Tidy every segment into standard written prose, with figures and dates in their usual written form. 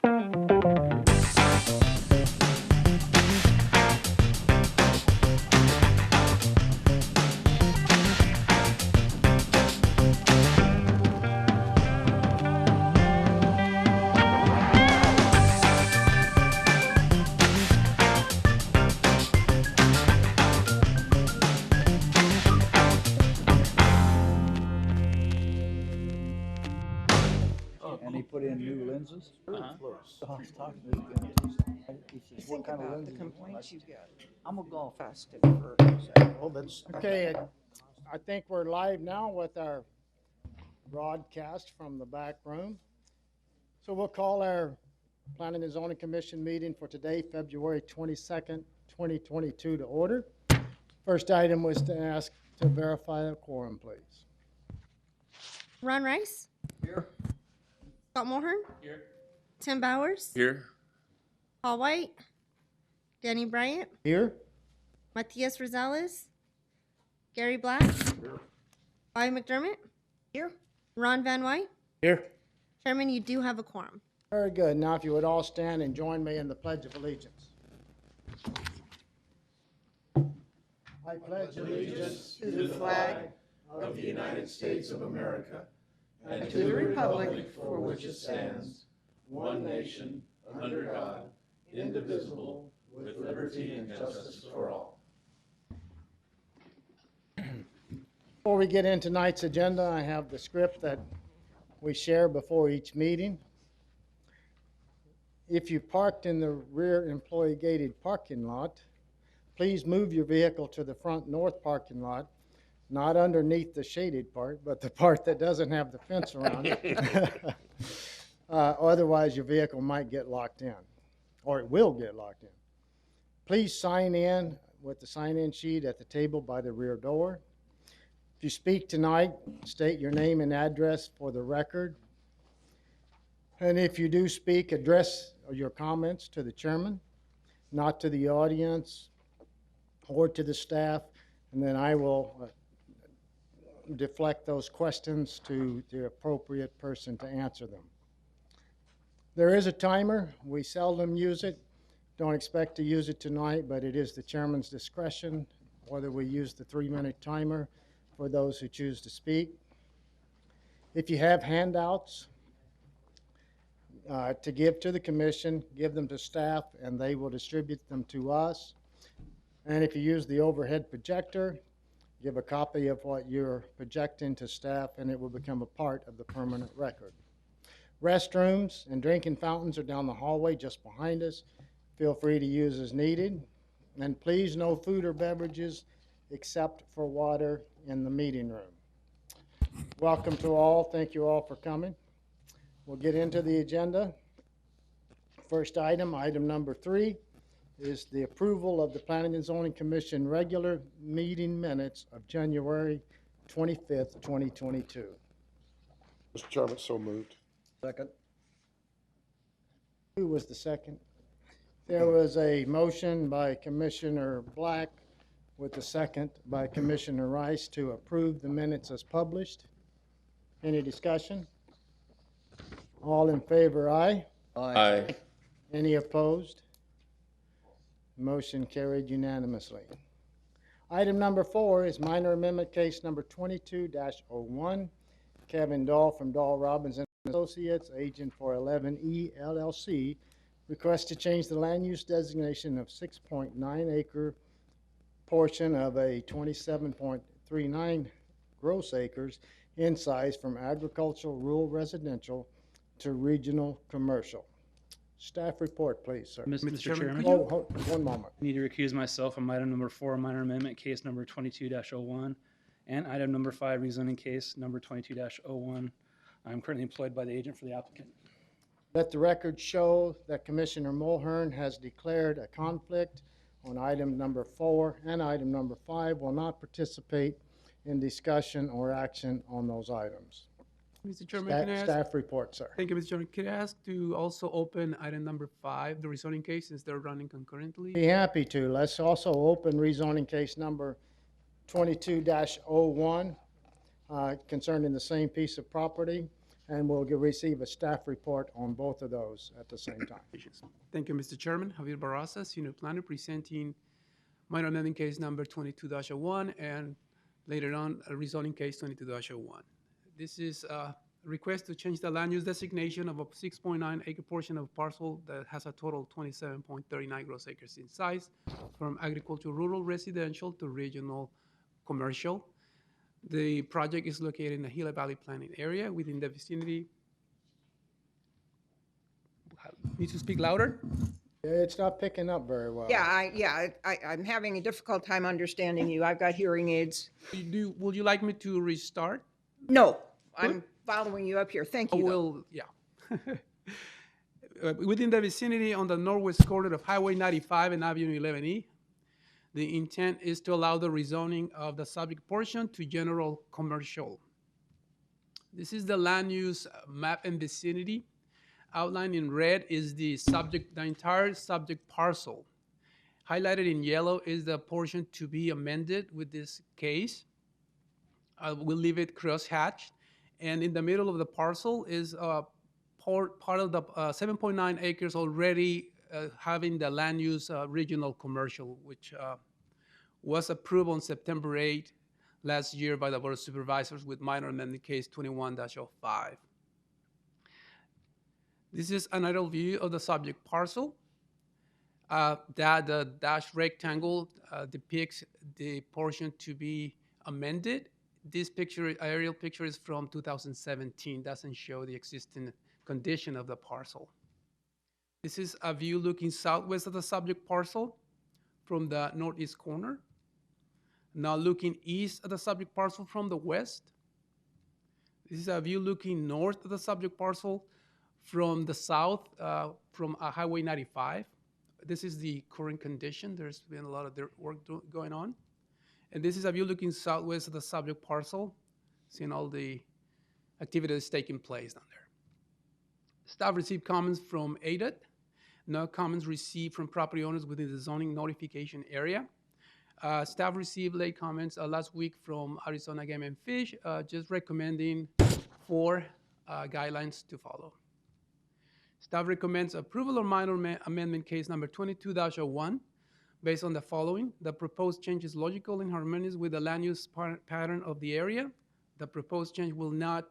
And he put in new lenses. Uh-huh. So I was talking to the dentist. He says, what Think kind of about the lenses you want? I complaints said, you get. I'm a golfer. Fasted for, Well, that's. Okay, I think we're live now with our broadcast from the back room. So we'll call our Planning and Zoning Commission meeting for today, February 22nd, 2022 to order. First item was to ask to verify a quorum, please. Ron Rice. Here. Scott Mulhern. Here. Tim Bowers. Here. Paul White. Danny Bryant. Here? Matias Rosales. Gary Black. Bobby McDermott. here, Ron Van Wyk. Here. Chairman, you do have a quorum. Very good. Now, if you would all stand and join me in the Pledge of Allegiance. I pledge allegiance to the flag of the United States of America and to the republic for which it stands, one nation, under God, indivisible, with liberty and justice for all. Before we get into tonight's agenda, I have the script that we share before each meeting. If you parked in the rear employee gated parking lot, please move your vehicle to the front north parking lot, not underneath the shaded part, but the part that doesn't have the fence around it. Otherwise, your vehicle might get locked in, or it will get locked in. Please sign in with the sign-in sheet at the table by the rear door. If you speak tonight, state your name and address for the record. And if you do speak, address your comments to the chairman, not to the audience or to the staff, and then I will deflect those questions to the appropriate person to answer them. There is a timer. We seldom use it. Don't expect to use it tonight, but it is the chairman's discretion whether we use the 3-minute timer for those who choose to speak. If you have handouts to give to the commission, give them to staff and they will distribute them to us. And if you use the overhead projector, give a copy of what you're projecting to staff and it will become a part of the permanent record. Restrooms and drinking fountains are down the hallway just behind us. Feel free to use as needed. And please, no food or beverages except for water in the meeting room. Welcome to all. Thank you all for coming. We'll get into the agenda. First item, item number 3, is the approval of the Planning and Zoning Commission regular meeting minutes of January 25th, 2022. Mr. Chairman, so moved. Second. Who was the second? There was a motion by Commissioner Black with a second by Commissioner Rice to approve the minutes as published. Any discussion? All in favor, aye. Aye. Any opposed? Motion carried unanimously. Item number 4 is minor amendment case number 22-01. Kevin Dahl from Dahl Robbins & Associates, agent for 11E LLC, requests to change the land use designation of 6.9 acre portion of a 27.39 gross acres in size from agricultural rural residential to regional commercial. Staff report, please, sir. Mr. Chairman, Oh, one moment. I need to recuse myself from item number 4, minor amendment case number 22-01, and item number 5, rezoning case number 22-01. I'm currently employed by the agent for the applicant. Let the record show that Commissioner Mulhern has declared a conflict on item number 4 and item number 5, will not participate in discussion or action on those items. Mr. Chairman, can I ask? Staff report, sir. Thank you, Mr. Chairman. Can I ask to also open item number 5, the rezoning case, since they're running concurrently? Be happy to. Let's also open rezoning case number 22-01 concerning the same piece of property. and we'll receive a staff report on both of those at the same time. Thank you, Mr. Chairman. Javier Barraza, Senior Planner, presenting minor amendment case number 22-01 and later on a rezoning case 22-01. This is a request to change the land use designation of a 6.9 acre portion of parcel that has a total of 27.39 gross acres in size from agricultural rural residential to regional commercial. The project is located in the Gila Valley planning area within the vicinity. Need to speak louder? It's not picking up very well. I'm having a difficult time understanding you. I've got hearing aids. Would you like me to restart? No, I'm following you up here. Thank I you. though. will, yeah. Within the vicinity on the northwest corner of Highway 95 and Avenue 11E, the intent is to allow the rezoning of the subject portion to general commercial. This is the land use map and vicinity. Outlined in red is the entire subject parcel. Highlighted in yellow is the portion to be amended with this case. We'll leave it crosshatched. And in the middle of the parcel is part of the 7.9 acres already having the land use regional commercial, which was approved on September 8 last year by the Board of Supervisors with minor amendment case 21-05. This is an aerial view of the subject parcel. The dashed rectangle depicts the portion to be amended. This aerial picture is from 2017, doesn't show the existing condition of the parcel. This is a view looking southwest of the subject parcel from the northeast corner. Now looking east of the subject parcel from the west. This is a view looking north of the subject parcel from the south, from Highway 95. This is the current condition. There's been a lot of work going on. And this is a view looking southwest of the subject parcel, seeing all the activities taking place down there. Staff received comments from ADOT. No comments received from property owners within the zoning notification area. Staff received late comments last week from Arizona Game and Fish, just recommending 4 guidelines to follow. Staff recommends approval of minor amendment case number 22-01 based on the following. The proposed change is logical and harmonious with the land use pattern of the area. The proposed change will not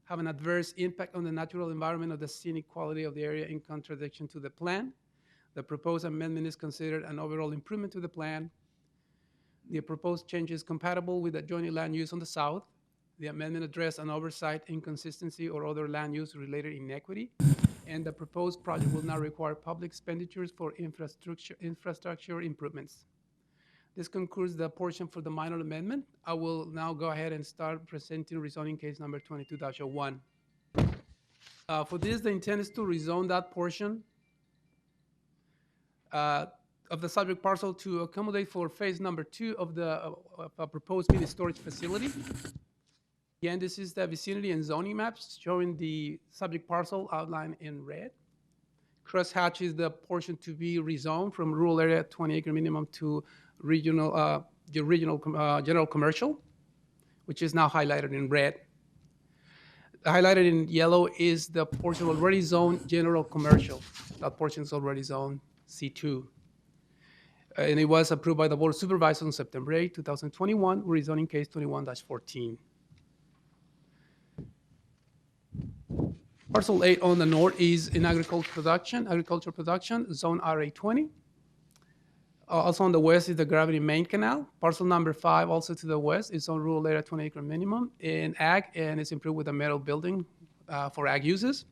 have an adverse impact on the natural environment or the scenic quality of the area in contradiction to the plan. The proposed amendment is considered an overall improvement to the plan. The proposed change is compatible with the adjoining land use on the south. The amendment addressed an oversight, inconsistency, or other land use related inequity. And the proposed project will not require public expenditures for infrastructure improvements. This concludes the portion for the minor amendment. I will now go ahead and start presenting rezoning case number 22-01. For this, the intent is to rezone that portion of the subject parcel to accommodate for phase number 2 of the proposed mini storage facility. Again, this is the vicinity and zoning maps showing the subject parcel outlined in red. Crosshatch is the portion to be rezoned from rural area 20-acre minimum to regional, general commercial, which is now highlighted in red. Highlighted in yellow is the portion already zoned general commercial. That portion is already zoned C2. And it was approved by the Board of Supervisors on September 8, 2021, rezoning case 21-14. Parcel 8 on the north is in agricultural production, zone RA20. Also on the west is the Gravity Main Canal. Parcel number 5, also to the west, is on rural area 20-acre minimum in ag, and it's improved with a metal building for ag uses.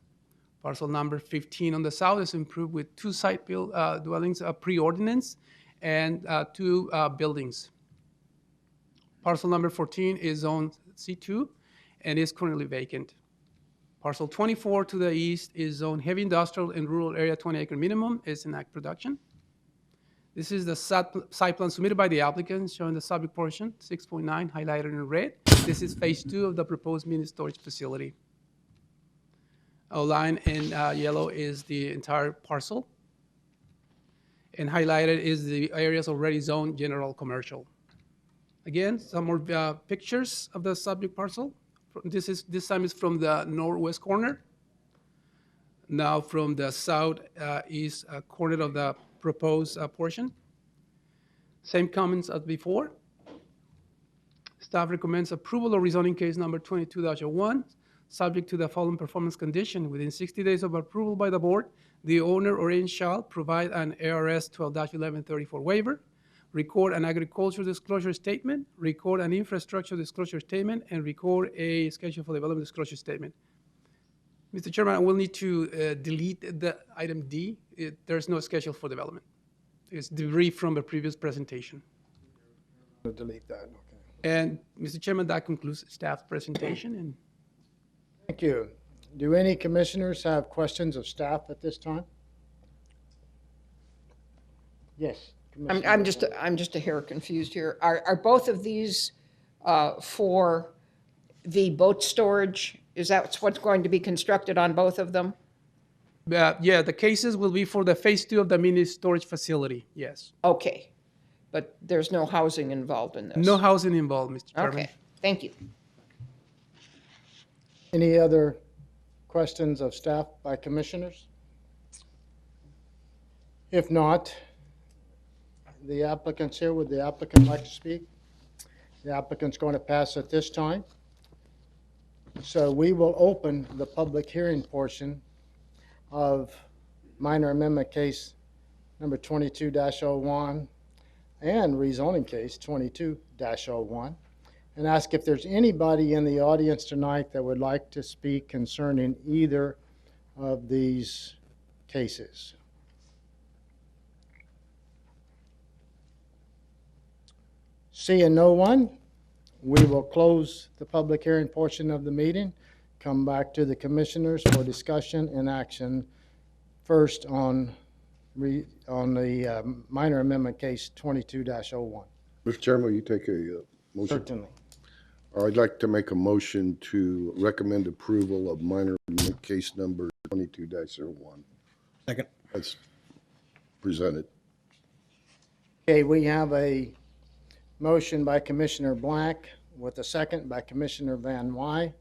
Parcel number 15 on the south is improved with 2 site dwellings pre-ordinance and 2 buildings. Parcel number 14 is on C2 and is currently vacant. Parcel 24 to the east is zone heavy industrial and rural area 20-acre minimum, is in ag production. This is the site plan submitted by the applicant showing the subject portion, 6.9, highlighted in red. This is phase 2 of the proposed mini storage facility. Outlined in yellow is the entire parcel. And highlighted is the areas already zoned general commercial. Again, some more pictures of the subject parcel This time is from the northwest corner. Now from the southeast corner of the proposed portion. Same comments as before. Staff recommends approval of rezoning case number 22-01, subject to the following performance condition. Within 60 days of approval by the board, the owner or agent shall provide an ARS 12-1134 waiver, record an agricultural disclosure statement, record an infrastructure disclosure statement, and record a schedule for development disclosure statement. Mr. Chairman, I will need to delete the item D. There's no schedule for development. It's debris from a previous presentation. Delete that, okay. And Mr. Chairman, that concludes staff's presentation. And Thank you. Do any commissioners have questions of staff at this time? Yes. Commissioner. I'm just a hair confused here. Are both of these for the boat storage? Is that what's going to be constructed on both of them? yeah, the cases will be for the phase 2 of the mini storage facility. Yes. Okay, but there's no housing involved in this? No housing involved, Mr. Chairman. Okay, thank you. Any other questions of staff by commissioners? If not, the applicant's here. Would the applicant like to speak? The applicant's going to pass at this time. So we will open the public hearing portion of minor amendment case number 22-01 and rezoning case 22-01, and ask if there's anybody in the audience tonight that would like to speak concerning either of these cases. Seeing no one, we will close the public hearing portion of the meeting, come back to the commissioners for discussion and action, first on the minor amendment case 22-01. Mr. Chairman, will you take a motion? Certainly. I'd like to make a motion to recommend approval of minor amendment case number 22-01. Second. That's presented. Okay, we have a motion by Commissioner Black with a second by Commissioner Van Wy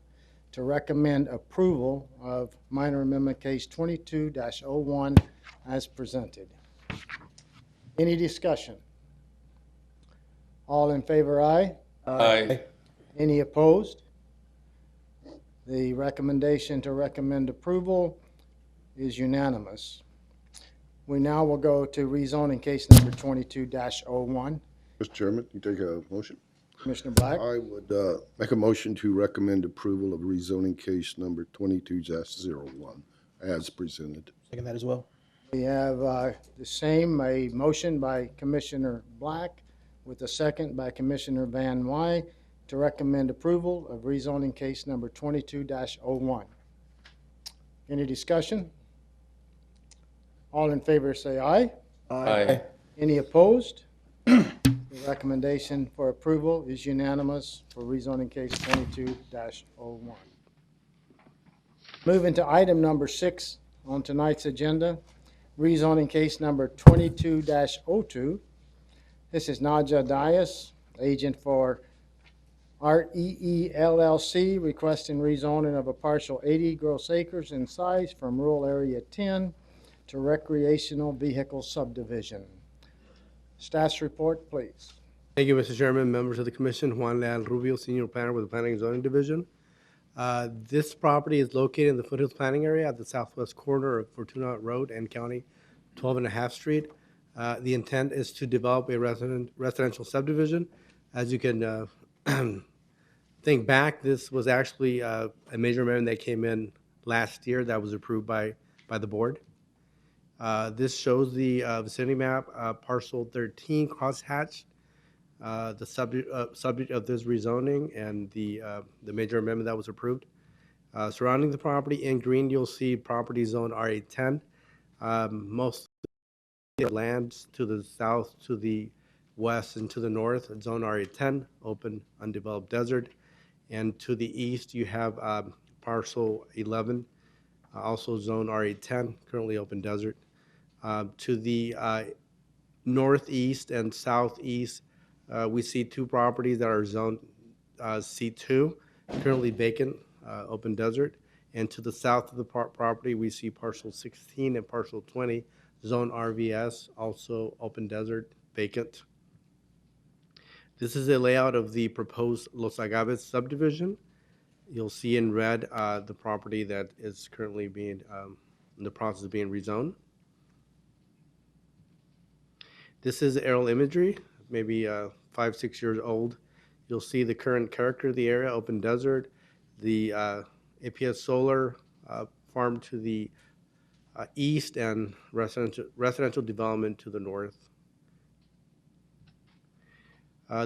to recommend approval of minor amendment case 22-01 as presented. Any discussion? All in favor, aye? Aye. Any opposed? The recommendation to recommend approval is unanimous. We now will go to rezoning case number 22-01. Mr. Chairman, you take a motion? Commissioner Black? I would make a motion to recommend approval of rezoning case number 22-01 as presented. Second that as well. We have the same, a motion by Commissioner Black with a second by Commissioner Van Wy to recommend approval of rezoning case number 22-01. Any discussion? All in favor say aye. Aye. Any opposed? The recommendation for approval is unanimous for rezoning case 22-01. Moving to item number 6 on tonight's agenda, rezoning case number 22-02. This is Naja Dias, agent for REE LLC, requesting rezoning of a partial 80 gross acres in size from rural area 10 to recreational vehicle subdivision. Staff's report, please. Thank you, Mr. Chairman, members of the commission. Juan Leal Rubio, Senior Planner with the Planning and Zoning Division. This property is located in the Foothills Planning Area at the southwest corner of Fortuna Road and County 12.5 Street. The intent is to develop a residential subdivision. As you can think back, this was actually a major amendment that came in last year that was approved by the board. This shows the vicinity map, parcel 13 crosshatched, the subject of this rezoning and the major amendment that was approved. Surrounding the property in green, you'll see property zone RA10. Most of the lands to the south, to the west, and to the north, zone RA10, open undeveloped desert. And to the east, you have parcel 11, also zone RA10, currently open desert. To the northeast and southeast, we see two properties that are zoned C2. currently vacant, open desert. And to the south of the property, we see parcel 16 and parcel 20, zone RVS, also open desert, vacant. This is a layout of the proposed Los Agaves subdivision. You'll see in red the property that is currently being in the process of being rezoned. This is aerial imagery, maybe 5-6 years old. You'll see the current character of the area, open desert, the APS solar farm to the east, and residential development to the north.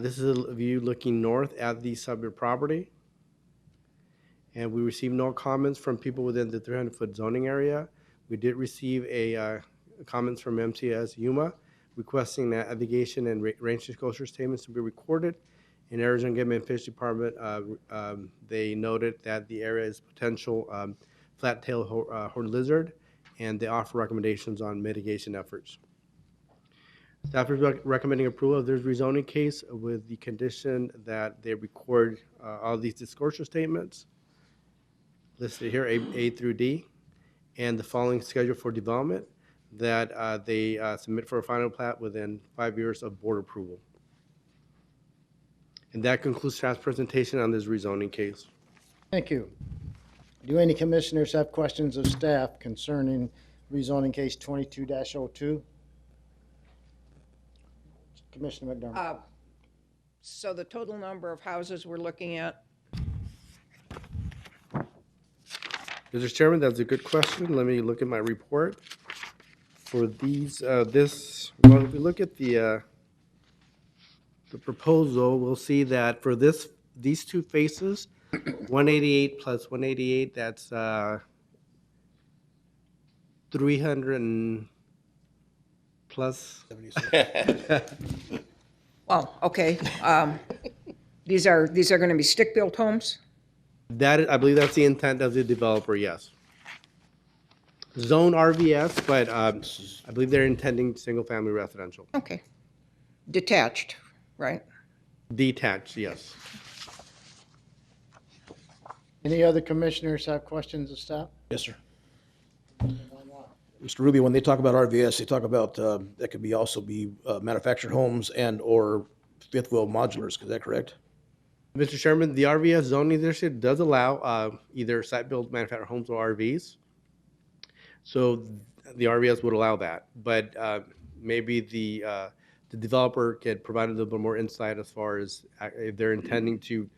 This is a view looking north at the suburb property. And we received no comments from people within the 300-foot zoning area. We did receive a comments from MCS Yuma requesting that navigation and range disclosure statements to be recorded. In Arizona Game and Fish Department, they noted that the area is potential flat-tailed horned lizard, and they offer recommendations on mitigation efforts. Staff is recommending approval of this rezoning case with the condition that they record all these disclosure statements listed here, A through D, and the following schedule for development, that they submit for a final plat within 5 years of board approval. And that concludes staff's presentation on this rezoning case. Thank you. Do any commissioners have questions of staff concerning rezoning case 22-02? Commissioner McDermott. So the total number of houses we're looking at, Mr. Chairman, that's a good question. Let me look at my report. For these, well, if we look at the proposal, we'll see that for these two phases, 188 plus 188, that's 300 and plus. well, okay. These are going to be stick-built homes? I believe that's the intent of the developer, yes. Zone RVS, but I believe they're intending single-family residential. Okay. Detached, right? Detached, yes. Any other commissioners have questions of staff? Yes, sir. Mr. Rubio, when they talk about RVS, they talk about that could also be manufactured homes and or fifth wheel modulars. Is that correct? Mr. Chairman, the RVS zoning district does allow either site-built manufactured homes or RVs. So the RVS would allow that, but maybe the developer could provide a little bit more insight as far as if they're intending to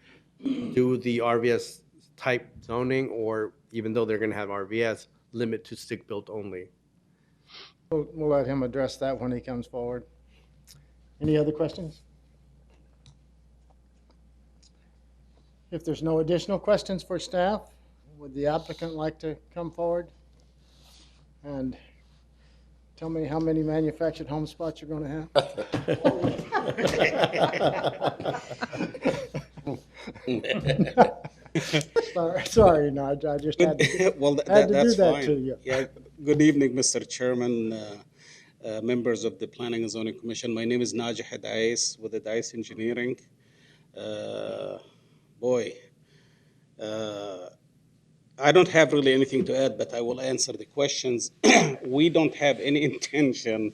do the RVS type zoning, or even though they're going to have RVS, limit to stick-built only. We'll let him address that when he comes forward. Any other questions? If there's no additional questions for staff, would the applicant like to come forward and tell me how many manufactured home spots you're going to have? Sorry, no, I just had to, well, had to that's do that fine. to you. Yeah. Good evening, Mr. Chairman, members of the Planning and Zoning Commission. My name is Najih Dais with the Dais Engineering. I don't have really anything to add, but I will answer the questions. We don't have any intention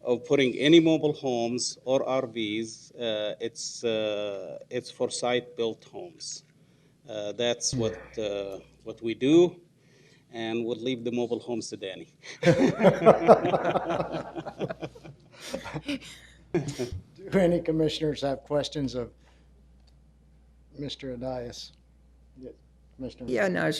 of putting any mobile homes or RVs. It's for site-built homes. That's what we do, and we'll leave the mobile homes to Danny. Do any commissioners have questions of Mr. Adias? Commissioner. Yeah, no.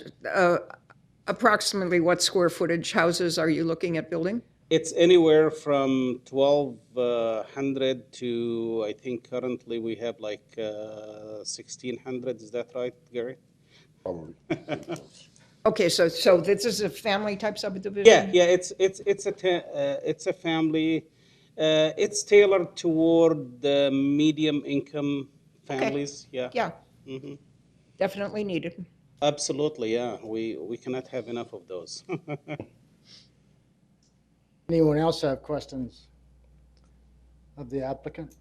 Approximately what square footage houses are you looking at building? It's anywhere from 1,200 to, I think currently we have like 1,600. Is that right, Gary? Probably. Okay, so this is a family type subdivision? Yeah. It's a family. It's tailored toward the medium income families. Okay. Yeah. Yeah. Mm-hmm. Definitely needed. Absolutely. Yeah. We cannot have enough of those. Anyone else have questions of the applicant?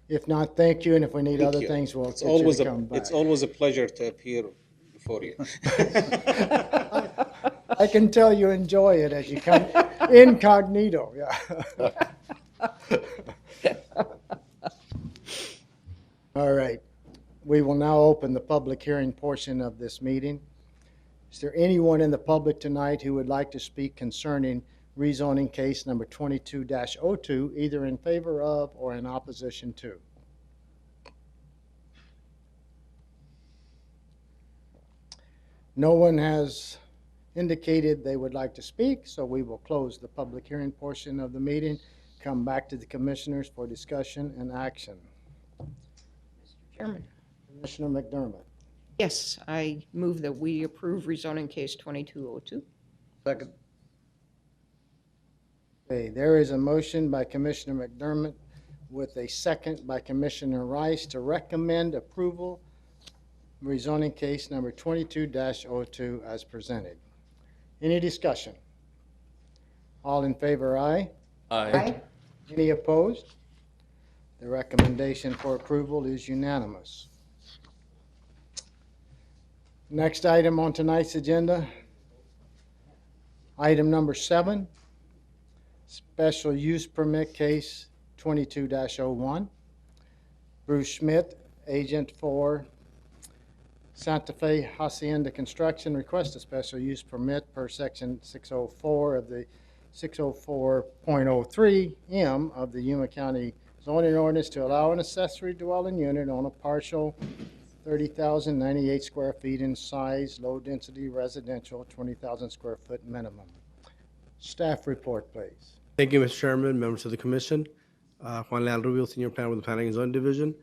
If not, thank you, and if we need Thank other you. things, we'll It's get you always to come back. it's always a pleasure to appear before you. I can tell you enjoy it as you come incognito, yeah. All right. We will now open the public hearing portion of this meeting. Is there anyone in the public tonight who would like to speak concerning rezoning case number 22-02, either in favor of or in opposition to? No one has indicated they would like to speak, so we will close the public hearing portion of the meeting, come back to the commissioners for discussion and action. Chairman. Commissioner McDermott. Yes, I move that we approve rezoning case 2202. Second. Okay, there is a motion by Commissioner McDermott with a second by Commissioner Rice to recommend approval rezoning case number 22-02 as presented. Any discussion? All in favor, aye. Aye. Any opposed? The recommendation for approval is unanimous. Next item on tonight's agenda, item number 7, special use permit case 22-01. Bruce Schmidt, agent for Santa Fe Hacienda Construction, requests a special use permit per section 604 of the 604.03M of the Yuma County zoning ordinance to allow an accessory dwelling unit on a partial 30,098 square feet in size, low-density residential, 20,000 square foot minimum. Staff report, please. Thank you, Mr. Chairman, members of the commission. Juan Leal Rubio, Senior Planner with the Planning and Zoning Division.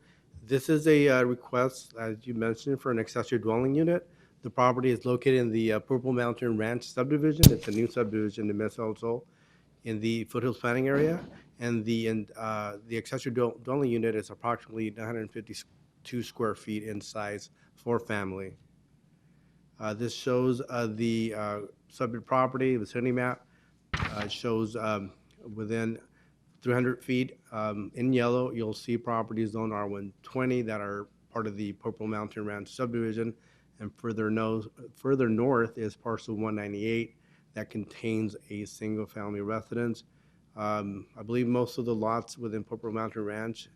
This is a request, as you mentioned, for an accessory dwelling unit. The property is located in the Purple Mountain Ranch subdivision. It's a new subdivision in Mesa del Sol in the Foothills Planning area. And the accessory dwelling unit is approximately 952 square feet in size for family. This shows the subject property, the vicinity map. It shows within 300 feet in yellow, you'll see properties zone R120 that are part of the Purple Mountain Ranch subdivision. And further north is parcel 198 that contains a single family residence. I believe most of the lots within Purple Mountain Ranch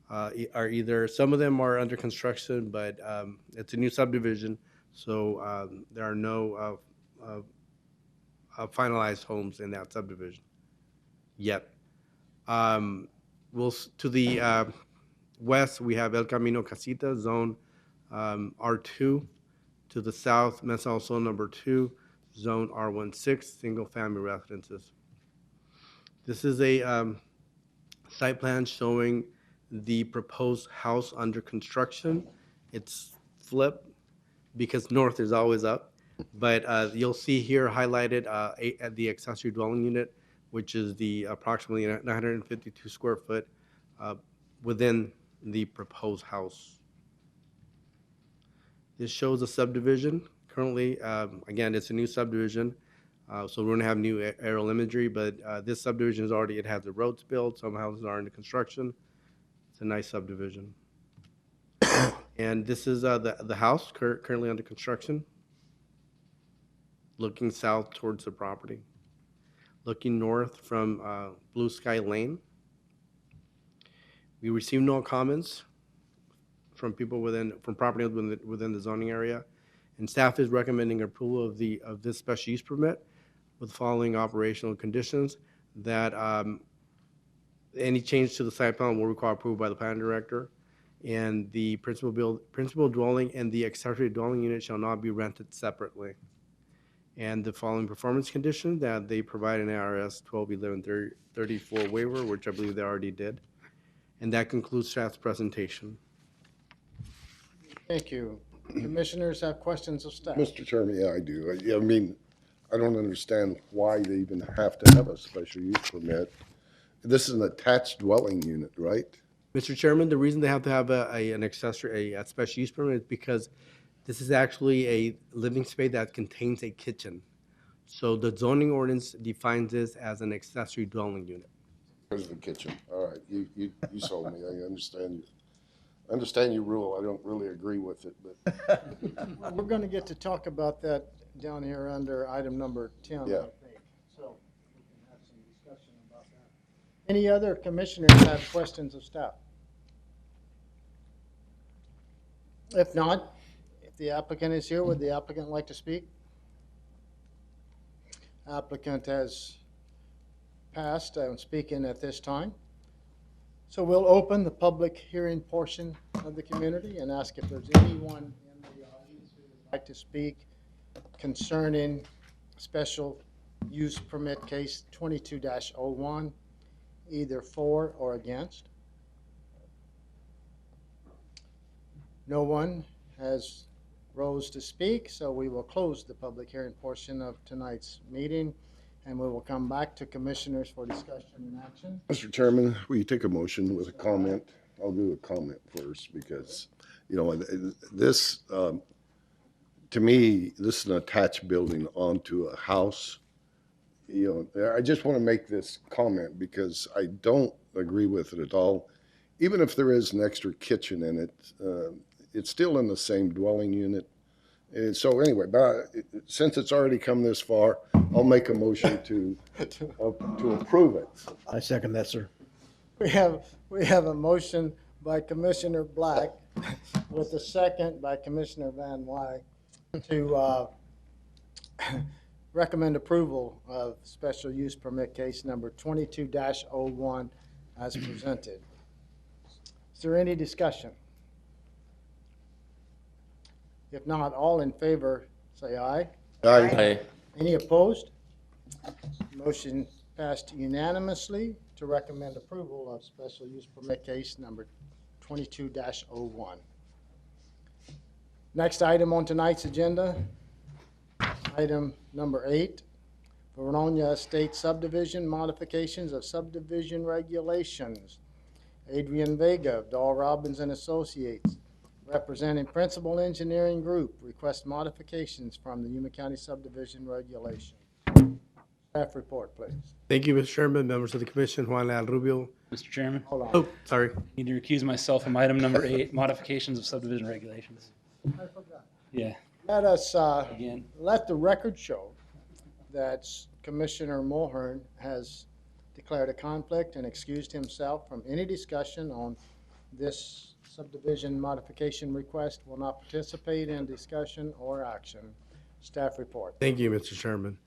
are either, some of them are under construction, but it's a new subdivision, so there are no finalized homes in that subdivision yet. To the west, we have El Camino Casita, zone R2. To the south, Mesa del Sol number 2, zone R16, single family residences. This is a site plan showing the proposed house under construction. It's flipped because north is always up, but you'll see here highlighted at the accessory dwelling unit, which is the approximately 952 square foot within the proposed house. This shows a subdivision. Currently, again, it's a new subdivision, so we're going to have new aerial imagery, but this subdivision it has the roads built, some houses are under construction. It's a nice subdivision. And this is the house currently under construction, looking south towards the property. Looking north from Blue Sky Lane. We received no comments from people from property within the zoning area, and staff is recommending approval of this special use permit with the following operational conditions: that any change to the site plan will require approval by the planning director, and the principal dwelling and the accessory dwelling unit shall not be rented separately. And the following performance condition, that they provide an ARS 121134 waiver, which I believe they already did. And that concludes staff's presentation. Thank you. Commissioners have questions of staff? Mr. Chairman, yeah, I do. I mean, I don't understand why they even have to have a special use permit. This is an attached dwelling unit, right? Mr. Chairman, the reason they have to have an accessory, a special use permit is because this is actually a living space that contains a kitchen. So the zoning ordinance defines this as an accessory dwelling unit. There's the kitchen. All right, you sold me. I understand your rule. I don't really agree with it, but Well, we're gonna get to talk about that down here under item number 10, I Yeah. think. So we can have some discussion about that. Any other commissioners have questions of staff? If not, if the applicant is here, would the applicant like to speak? Applicant has passed on speaking at this time. So we'll open the public hearing portion of the community and ask if there's anyone in the audience who would like to speak concerning special use permit case 22-01, either for or against. No one has rose to speak, so we will close the public hearing portion of tonight's meeting, and we will come back to commissioners for discussion and action. Mr. Chairman, will you take a motion with a comment? I'll do a comment first because, you know, this, to me, this is an attached building onto a house. You know, I just want to make this comment because I don't agree with it at all. Even if there is an extra kitchen in it, it's still in the same dwelling unit. And so anyway, but since it's already come this far, I'll make a motion to approve it. I second that, sir. We have a motion by Commissioner Black with a second by Commissioner Van Wy to recommend approval of special use permit case number 22-01 as presented. Is there any discussion? If not, all in favor, say aye. Aye. Any opposed? Motion passed unanimously to recommend approval of special use permit case number 22-01. Next item on tonight's agenda, item number 8, Vernonia Estate subdivision modifications of subdivision regulations. Adrian Vega of Dahl Robbins and Associates, representing Principal Engineering Group, request modifications from the Yuma County subdivision regulation. Staff report, please. Thank you, Mr. Chairman, members of the commission, Juan Leal Rubio. Mr. Chairman, Hold on. Oh, sorry. need to recuse myself from item number 8, modifications of subdivision regulations. I forgot. Yeah, Let us, again. let the record show that Commissioner Mulhern has declared a conflict and excused himself from any discussion on this subdivision modification request, will not participate in discussion or action. Staff report. Thank you, Mr. Chairman.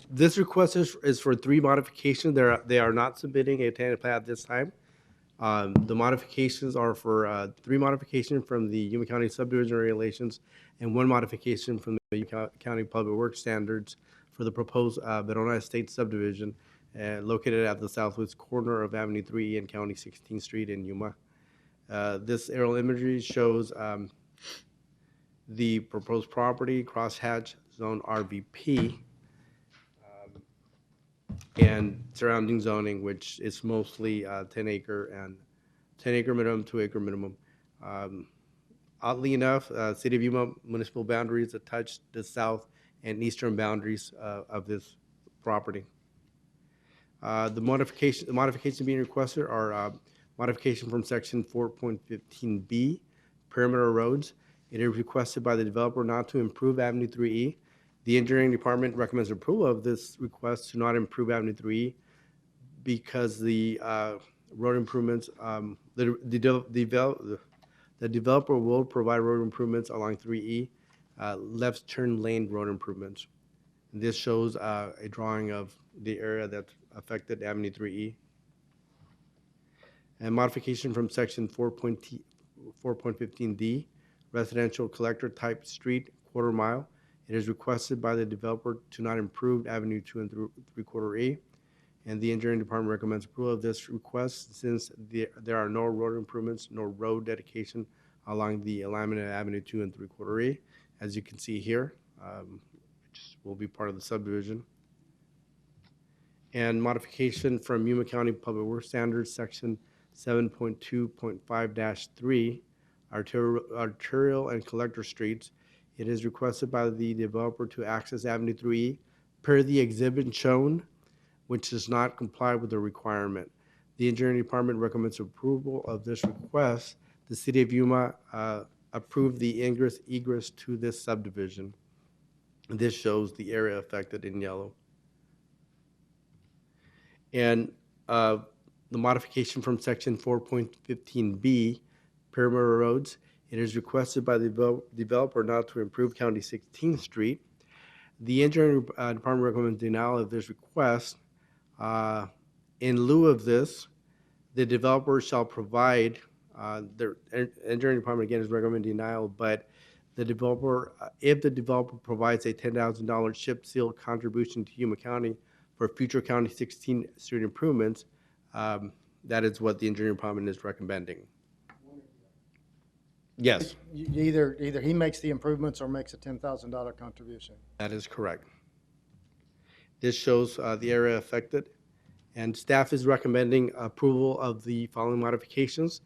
This request is for 3 modifications. They are not submitting a tentative plat at this time. The modifications are for 3 modifications from the Yuma County subdivision regulations and 1 modification from the Yuma County Public Works standards for the proposed Verona Estate subdivision located at the southwest corner of Avenue 3E and County 16th Street in Yuma. This aerial imagery shows the proposed property, crosshatch zone RVP, and surrounding zoning, which is mostly 10 acre minimum, 2 acre minimum. Oddly enough, City of Yuma municipal boundaries that touch the south and eastern boundaries of this property. The modifications being requested are modification from section 4.15B, perimeter roads. It is requested by the developer not to improve Avenue 3E. The engineering department recommends approval of this request to not improve Avenue 3E because the road improvements, the developer will provide road improvements along 3E, left turn lane road improvements. This shows a drawing of the area that affected Avenue 3E. And modification from section 4.15D, residential collector type street, quarter mile. It is requested by the developer to not improve Avenue 2 3/4 E. And the engineering department recommends approval of this request since there are no road improvements nor road dedication along the alignment of Avenue 2 3/4 E. As you can see here, which will be part of the subdivision. And modification from Yuma County Public Works Standards, section 7.2.5-3, arterial and collector streets. It is requested by the developer to access Avenue 3E per the exhibit shown. which does not comply with the requirement. The engineering department recommends approval of this request. The city of Yuma approved the ingress egress to this subdivision. This shows the area affected in yellow. And the modification from section 4.15B, perimeter roads, it is requested by the developer not to improve County 16th Street. The engineering department recommends denial of this request. In lieu of this, the developer shall provide, the engineering department again is recommending denial, but the developer, if the developer provides a $10,000 chip seal contribution to Yuma County for future County 16th Street improvements, that is what the engineering department is recommending. Yes, Either he makes the improvements or makes a $10,000 contribution. that is correct. This shows the area affected, and staff is recommending approval of the following modifications.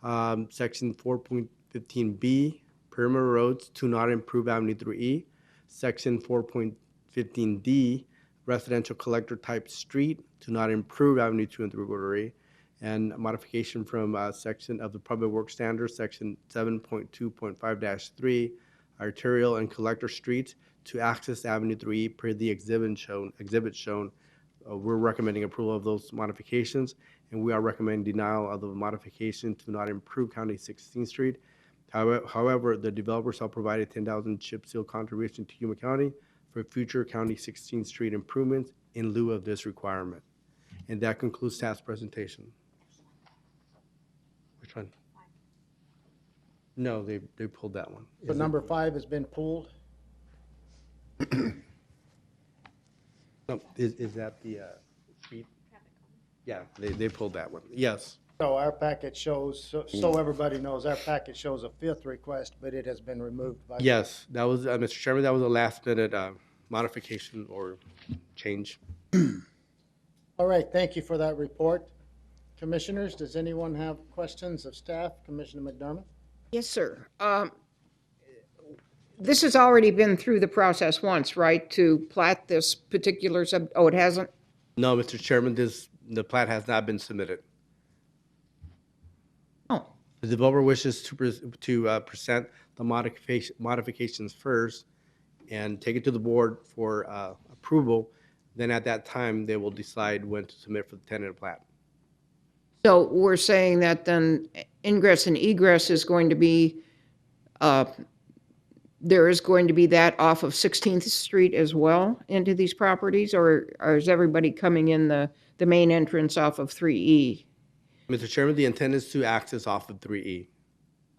Section 4.15B, perimeter roads to not improve Avenue 3E. Section 4.15D, residential collector type street to not improve Avenue 2 and 3/4E. And modification from section of the Public Works Standards, section 7.2.5-3, arterial and collector streets to access Avenue 3E per the exhibit shown. We're recommending approval of those modifications, and we are recommending denial of the modification to not improve County 16th Street. However, the developer shall provide a $10,000 chip seal contribution to Yuma County for future County 16th Street improvements in lieu of this requirement. And that concludes staff's presentation. Which one? No, they pulled that one. So number 5 has been pulled. No, is that the street? Yeah, they pulled that one. Yes. So our packet shows, so everybody knows, our packet shows a 5th request, but it has been removed by. Yes, that was, Mr. Chairman, that was a last minute modification or change. All right, thank you for that report. Commissioners, does anyone have questions of staff? Commissioner McDermott? Yes, sir. This has already been through the process once, right, to plat this particular oh, it hasn't? No, Mr. Chairman, the plat has not been submitted. Oh, The developer wishes to present the modifications first and take it to the board for approval. Then at that time, they will decide when to submit for the tentative plat. so we're saying that then ingress and egress is going to be, there is going to be that off of 16th Street as well into these properties, or is everybody coming in the main entrance off of 3E? Mr. Chairman, the intent is to access off of 3E.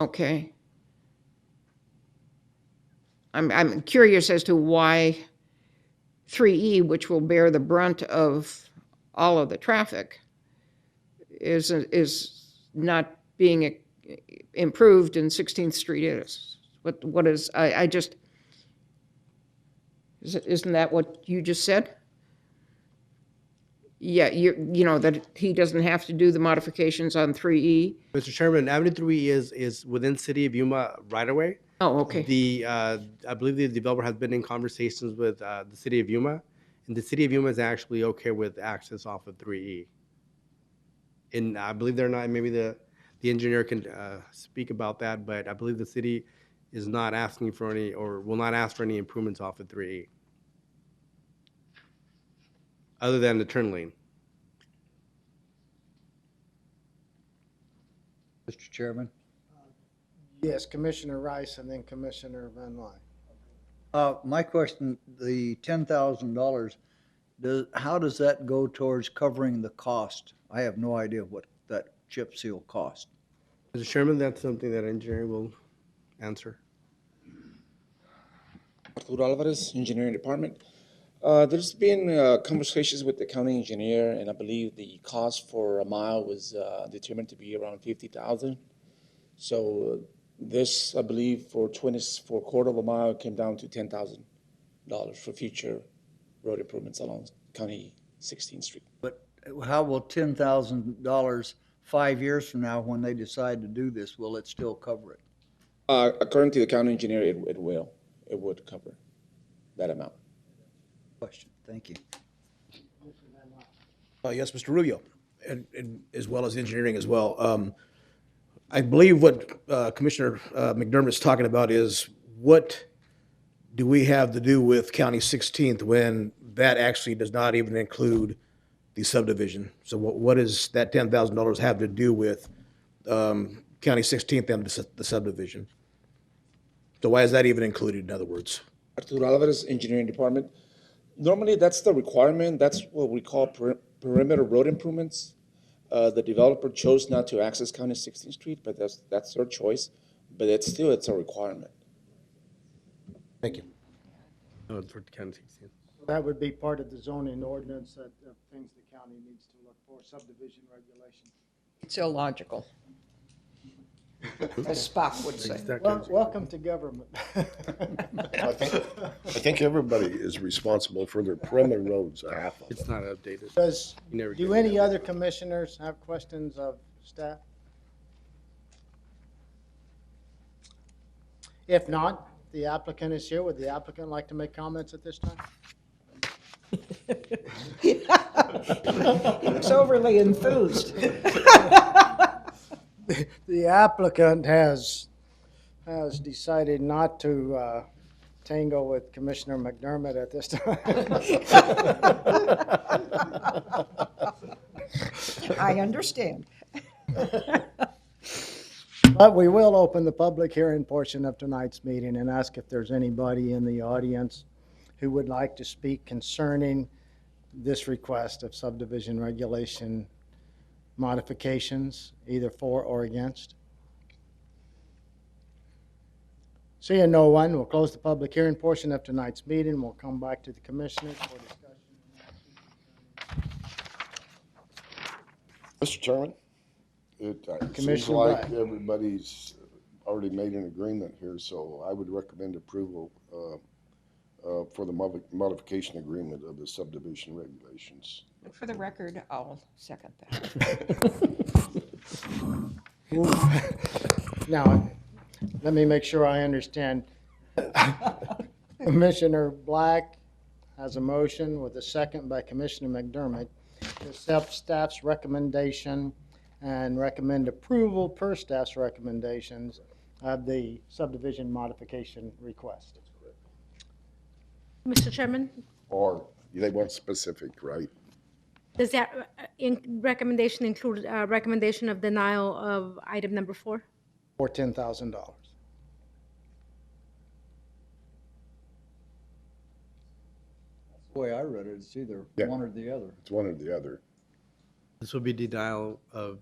Okay. I'm curious as to why 3E, which will bear the brunt of all of the traffic, is not being improved and 16th Street is. What is, I just, isn't that what you just said? Yeah, you know, that he doesn't have to do the modifications on 3E? Mr. Chairman, Avenue 3E is within City of Yuma right away. Oh, okay. I believe the developer has been in conversations with the City of Yuma, and the City of Yuma is actually okay with access off of 3E. And I believe they're not, maybe the engineer can speak about that, but I believe the city is not asking for any, or will not ask for any improvements off of 3E. Other than the turn lane. Mr. Chairman. Yes, Commissioner Rice and then Commissioner Van Ly. My question, the $10,000, how does that go towards covering the cost? I have no idea what that chip seal cost. Mr. Chairman, that's something that engineering will answer. Arturo Alvarez, Engineering Department. There's been conversations with the county engineer, and I believe the cost for a mile was determined to be around $50,000. So this, I believe, for a quarter of a mile came down to $10,000 for future road improvements along County 16th Street. But how will $10,000 5 years from now, when they decide to do this, will it still cover it? According to the county engineer, it will. It would cover that amount. Question, thank you. Yes, Mr. Rubio, and as well as engineering as well. I believe what Commissioner McDermott is talking about is what do we have to do with County 16th when that actually does not even include the subdivision? So what does that $10,000 have to do with County 16th and the subdivision? So why is that even included, in other words? Arturo Alvarez, Engineering Department. Normally, that's the requirement. That's what we call perimeter road improvements. The developer chose not to access County 16th Street, but that's their choice. But it's a requirement. Thank you. No, it's for County 16. That would be part of the zoning ordinance that things the county needs to look for, subdivision regulations. It's illogical, as Spock would say. Welcome to government. I think everybody is responsible for their perimeter roads, a half of It's not updated. Do any other commissioners have questions of staff? If not, the applicant is here. Would the applicant like to make comments at this time? He looks overly enthused. The applicant has decided not to tango with Commissioner McDermott at this time. I understand. But we will open the public hearing portion of tonight's meeting and ask if there's anybody in the audience who would like to speak concerning this request of subdivision regulation modifications, either for or against. Seeing no one, we'll close the public hearing portion of tonight's meeting. We'll come back to the commissioners for discussion. Mr. Chairman, it seems Commissioner like Black. everybody's already made an agreement here, so I would recommend approval for the modification agreement of the subdivision regulations. For the record, I'll second that. Now, let me make sure I understand. Commissioner Black has a motion with a second by Commissioner McDermott to accept staff's recommendation and recommend approval per staff's recommendations of the subdivision modification request. Mr. Chairman, Or they want specific, right? does that recommendation include recommendation of denial of item number 4? For $10,000. The way I read it, it's either Yeah. one or the other. It's one or the other. This would be denial of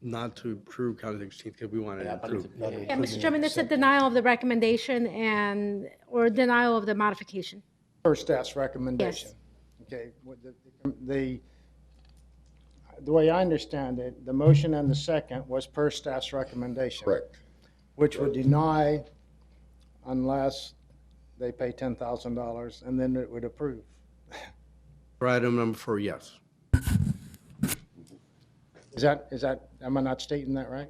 not to approve County 16 because we wanted to approve. Yeah, Mr. Chairman, it's a denial of the recommendation or denial of the modification. Per staff's recommendation. Okay, with the way I understand it, the motion and the second was per staff's recommendation. Correct. Which would deny unless they pay $10,000, and then it would approve. For item number 4, yes. Is that, am I not stating that right?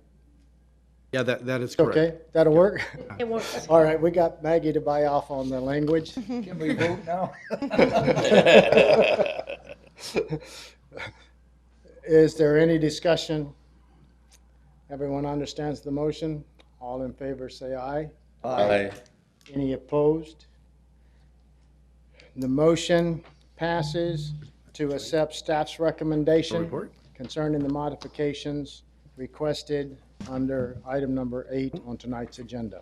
Yeah, that is correct. Okay, that'll work? It works. All right, we got Maggie to buy off on the language. Can we vote now? Is there any discussion? Everyone understands the motion? All in favor, say aye. Aye. Any opposed? The motion passes to accept staff's recommendation Report? concerning the modifications requested under item number 8 on tonight's agenda.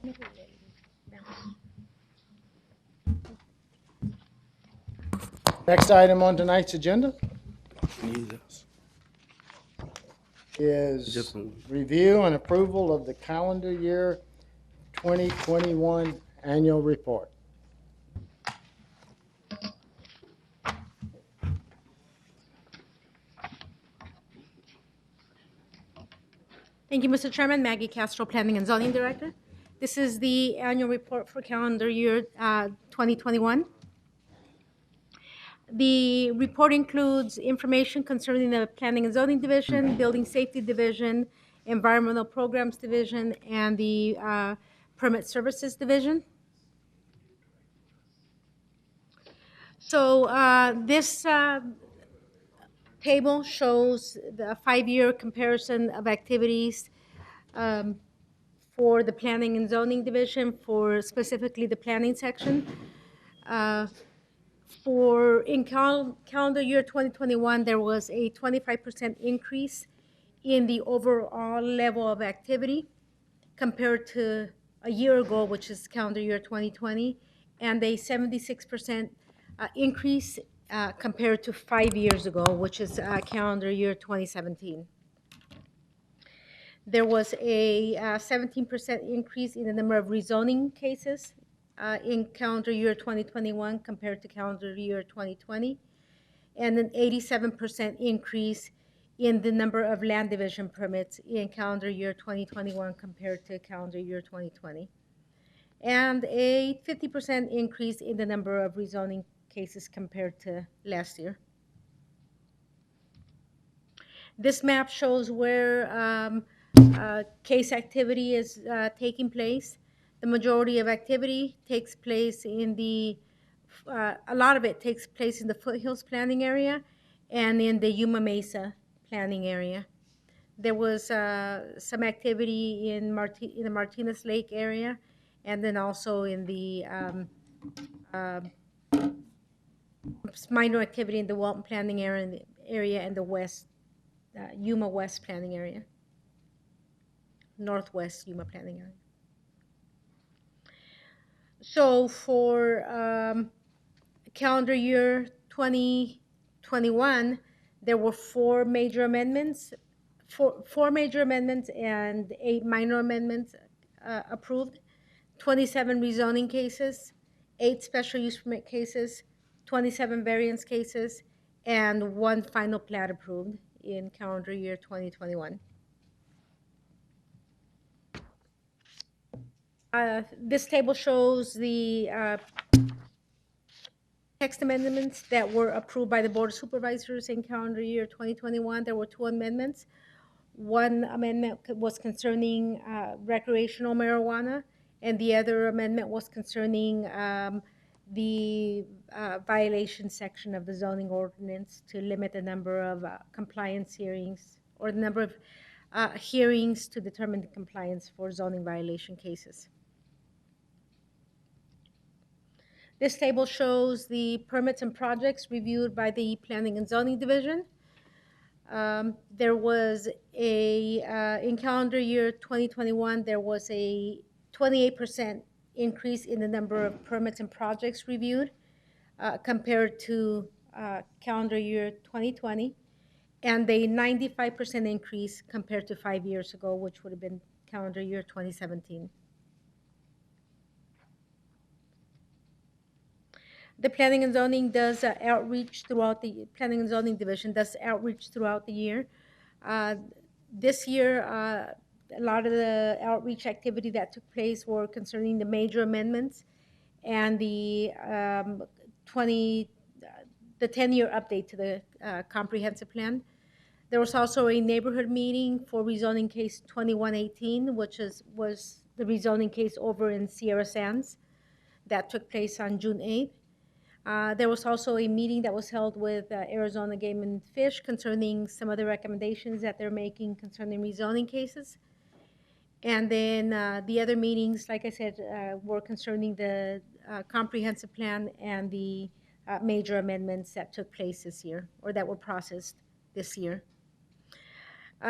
Next item on tonight's agenda Jesus. is Just- review and approval of the calendar year 2021 annual report. Thank you, Mr. Chairman. Maggie Castro, Planning and Zoning Director. This is the annual report for calendar year 2021. The report includes information concerning the Planning and Zoning Division, Building Safety Division, Environmental Programs Division, and the Permit Services Division. So this table shows the 5-year comparison of activities um, for the Planning and Zoning Division, for specifically the planning section. Uh, calendar year 2021, there was a 25% increase in the overall level of activity compared to a year ago, which is calendar year 2020, and a 76% increase compared to 5 years ago, which is calendar year 2017. There was a 17% increase in the number of rezoning cases in calendar year 2021 compared to calendar year 2020, and an 87% increase in the number of land division permits in calendar year 2021 compared to calendar year 2020, and a 50% increase in the number of rezoning cases compared to last year. This map shows where case activity is taking place. The majority of activity takes place in a lot of it takes place in the Foothills planning area and in the Yuma Mesa planning area. There was some activity in the Martinez Lake area, and then also in the minor activity in the Walton planning area and the West Yuma West planning area, Northwest Yuma planning area. So for calendar year 2021, there were four major amendments and 8 minor amendments approved, 27 rezoning cases, 8 special use permit cases, 27 variance cases, and 1 final plat approved in calendar year 2021. This table shows the text amendments that were approved by the Board of Supervisors in calendar year 2021. There were 2 amendments. One amendment was concerning recreational marijuana, and the other amendment was concerning the violation section of the zoning ordinance to limit the number of compliance hearings, or the number of hearings to determine the compliance for zoning violation cases. This table shows the permits and projects reviewed by the Planning and Zoning Division. There was in calendar year 2021, there was a 28% increase in the number of permits and projects reviewed compared to calendar year 2020, and a 95% increase compared to 5 years ago, which would have been calendar year 2017. The Planning and Zoning does outreach throughout the Planning and Zoning Division does outreach throughout the year. This year, a lot of the outreach activity that took place were concerning the major amendments and the 10-year update to the comprehensive plan. There was also a neighborhood meeting for rezoning case 2118, which was the rezoning case over in Sierra Sands that took place on June 8th. There was also a meeting that was held with Arizona Game and Fish concerning some of the recommendations that they're making concerning rezoning cases. And then the other meetings, like I said, were concerning the comprehensive plan and the major amendments that took place this year, or that were processed this year.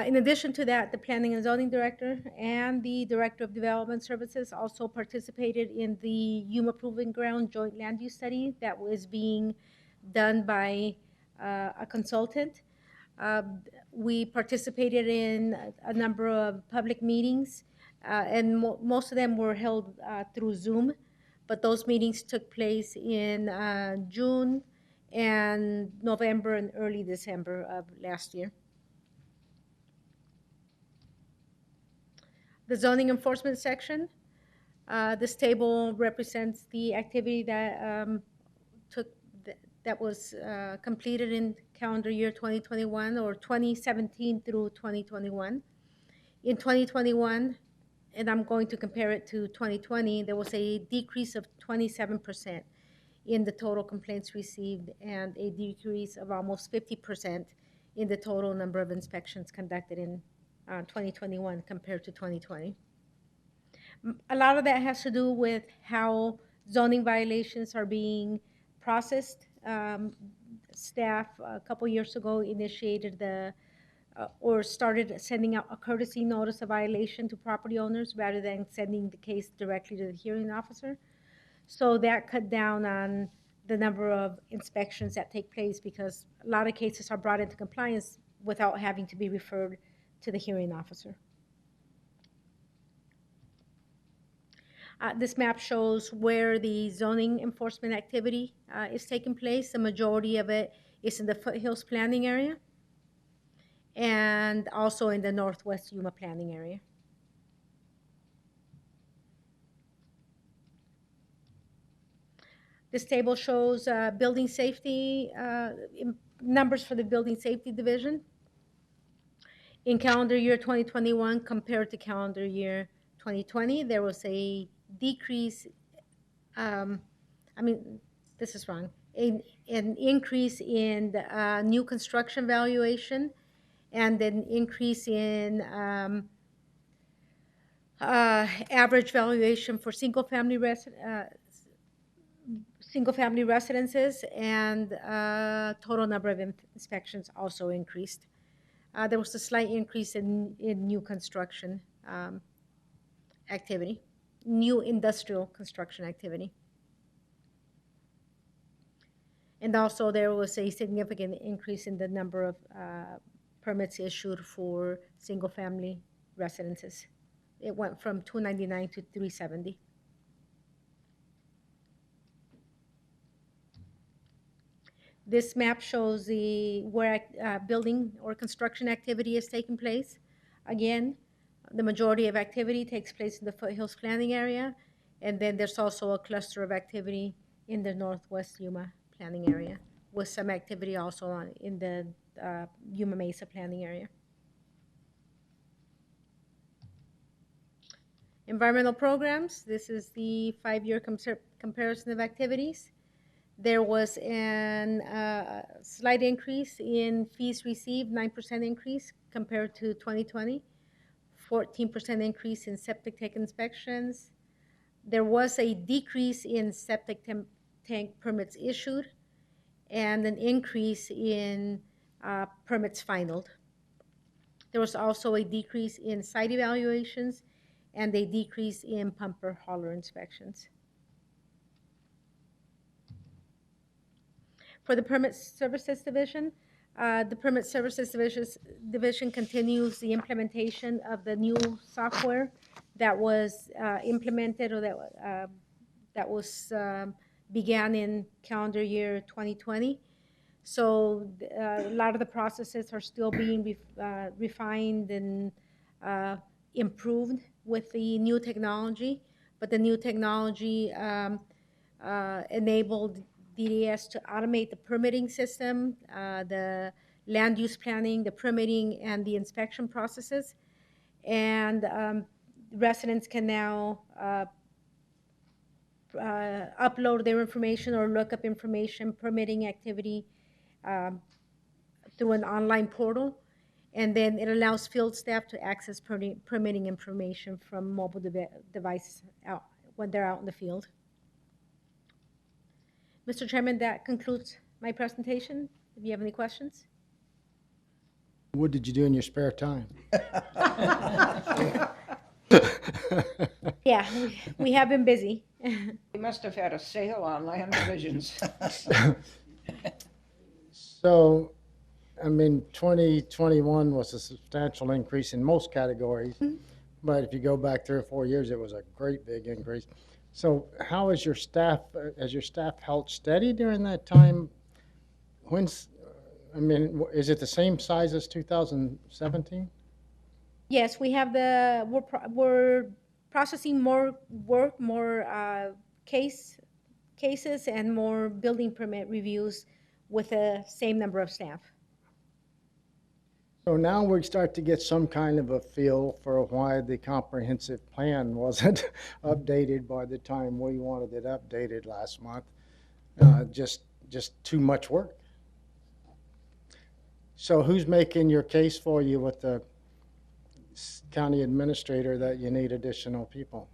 In addition to that, the Planning and Zoning Director and the Director of Development Services also participated in the Yuma Proving Ground Joint Land Use Study that was being done by a consultant. We participated in a number of public meetings, and most of them were held through Zoom, but those meetings took place in June and November and early December of last year. The zoning enforcement section. This table represents the activity that that was completed in calendar year 2021, or 2017 through 2021. In 2021, and I'm going to compare it to 2020, there was a decrease of 27% in the total complaints received, and a decrease of almost 50% in the total number of inspections conducted in 2021 compared to 2020. A lot of that has to do with how zoning violations are being processed. Staff a couple years ago initiated or started sending out a courtesy notice of violation to property owners rather than sending the case directly to the hearing officer. So that cut down on the number of inspections that take place because a lot of cases are brought into compliance without having to be referred to the hearing officer. This map shows where the zoning enforcement activity is taking place. The majority of it is in the Foothills planning area and also in the Northwest Yuma planning area. This table shows building safety, numbers for the building safety division. In calendar year 2021 compared to calendar year 2020, there was a decrease, this is wrong, an increase in the, new construction valuation and an increase in average valuation for single-family residences, and total number of inspections also increased. There was a slight increase in new construction activity, new industrial construction activity. And also there was a significant increase in the number of permits issued for single-family residences. It went from 299 to 370. This map shows where building or construction activity is taking place. Again, the majority of activity takes place in the Foothills planning area, and then there's also a cluster of activity in the Northwest Yuma planning area, with some activity also in the Yuma Mesa planning area. Environmental programs, this is the 5-year comparison of activities. There was a slight increase in fees received, 9% increase compared to 2020, 14% increase in septic tank inspections. There was a decrease in septic tank permits issued and an increase in permits finalized. There was also a decrease in site evaluations and a decrease in pumper hauler inspections. For the Permit Services Division, the Permit Services Division continues the implementation of the new software that was implemented or that was began in calendar year 2020. So a lot of the processes are still being refined and improved with the new technology, but the new technology enabled DDS to automate the permitting system, the land use planning, the permitting, and the inspection processes. And residents can now upload their information or look up information, permitting activity through an online portal. And then it allows field staff to access permitting information from mobile devices when they're out in the field. Mr. Chairman, that concludes my presentation. If you have any questions. What did you do in your spare time? Yeah, we have been busy. We must have had a sale on land divisions. So, I mean, 2021 was a substantial increase in most categories, but if you go back 3 or 4 years, it was a great big increase. So how is your staff, has your staff held steady during that time? Is it the same size as 2017? Yes, we have we're processing more work, more cases, and more building permit reviews with the same number of staff. So now we start to get some kind of a feel for why the comprehensive plan wasn't updated by the time we wanted it updated last month. Just too much work. So who's making your case for you with the county administrator that you need additional people?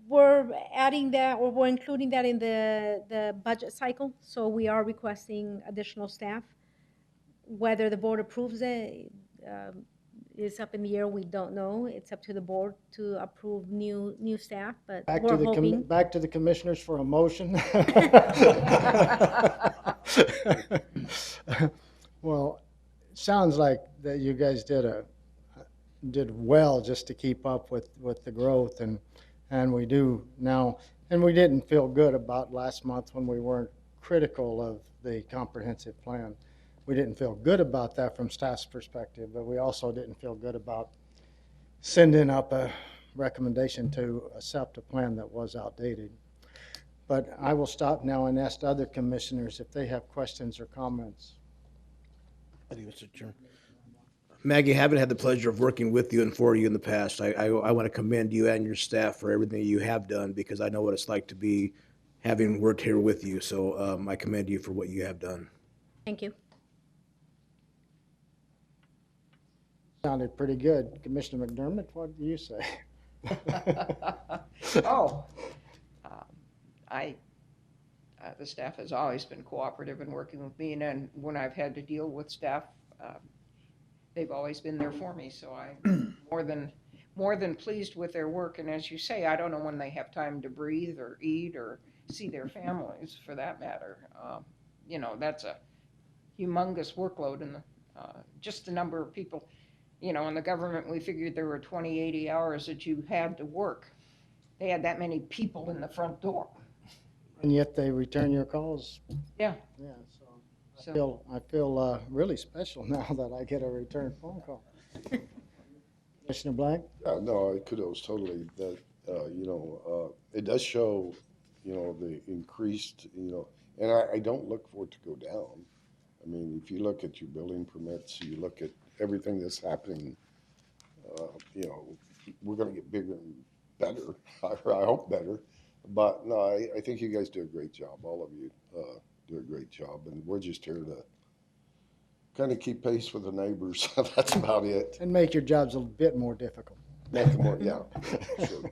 We're adding that, or we're including that in the budget cycle, so we are requesting additional staff. Whether the board approves it is up in the air, we don't know. It's up to the board to approve new staff, but we're hoping. Back to the commissioners for a motion. Well, it sounds like that you guys did well just to keep up with the growth, and we do now, and we didn't feel good about last month when we weren't critical of the comprehensive plan. We didn't feel good about that from staff's perspective, but we also didn't feel good about sending up a recommendation to accept a plan that was outdated. But I will stop now and ask other commissioners if they have questions or comments. Mr. Chairman. Maggie, having had the pleasure of working with you and for you in the past, I want to commend you and your staff for everything you have done, because I know what it's like to be having worked here with you. So I commend you for what you have done. Thank you. Sounded pretty good. Commissioner McDermott, what do you say? Oh, the staff has always been cooperative in working with me, and then when I've had to deal with staff, they've always been there for me, so I'm more than pleased with their work. And as you say, I don't know when they have time to breathe or eat or see their families, for that matter. You know, that's a humongous workload, and just the number of people. You know, in the government, we figured there were 80 hours that you had to work. They had that many people in the front door. And yet they return your calls. Yeah. Yeah, so I feel really special now that I get a return phone call. Commissioner Black? No, kudos totally. That, it does show, the increased, and I don't look for it to go down. I mean, if you look at your building permits, you look at everything that's happening, we're going to get bigger and better. I hope better. But no, I think you guys do a great job. All of you do a great job. And we're just here to kind of keep pace with the neighbors. That's about it. And make your jobs a bit more difficult. Make them more, yeah. Sure.